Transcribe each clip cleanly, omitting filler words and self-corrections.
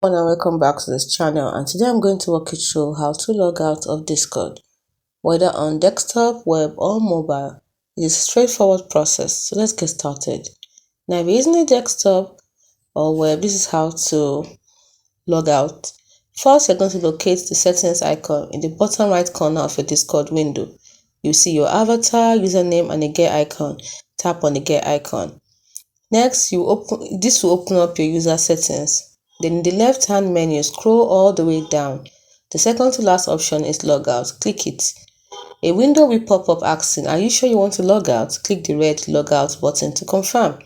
And welcome back to this channel, and today I'm going to walk you through how to log out of Discord, whether on desktop, web or mobile. It is a straightforward process, so let's get started. Now if you're using a desktop or web, this is how to log out. First, you're going to locate the settings icon in the bottom right corner of your Discord window. You see your avatar, username and a gear icon. Tap on the gear icon. Next, this will open up your user settings. Then in the left-hand menu, scroll all the way down. The second to last option is Logout. Click it. A window will pop up asking, are you sure you want to log out? Click the red Logout button to confirm.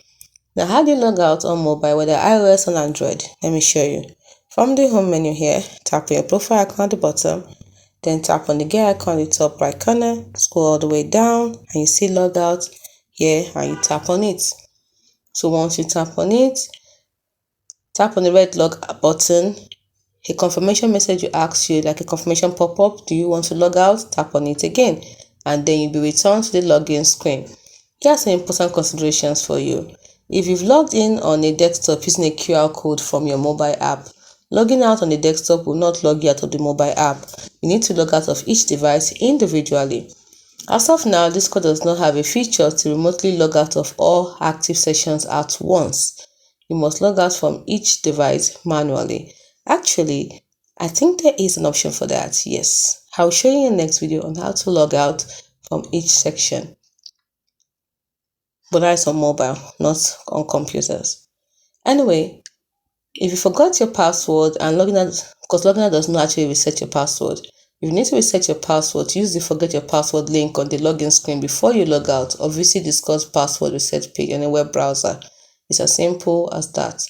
Now, how do you log out on mobile, whether iOS or Android? Let me show you. From the home menu here, tap on your profile icon at the bottom. Then tap on the gear icon in the top right corner. Scroll all the way down and you see Logout here and you tap on it. So once you tap on it, tap on the red log button. A confirmation message will ask you, like a confirmation pop-up, do you want to log out? Tap on it again, and then you'll be returned to the login screen. Here are some important considerations for you. If you've logged in on a desktop using a QR code from your mobile app, logging out on the desktop will not log you out of the mobile app. You need to log out of each device individually. As of now, Discord does not have a feature to remotely log out of all active sessions at once. You must log out from each device manually. Actually, I think there is an option for that, yes. I'll show you in the next video on how to log out from each section. But that's on mobile, not on computers. Anyway, if you forgot your password and logging out, because logging out does not actually reset your password. If you need to reset your password, use the forget your password link on the login screen before you log out, or visit Discord's password reset page on a web browser. It's as simple as that.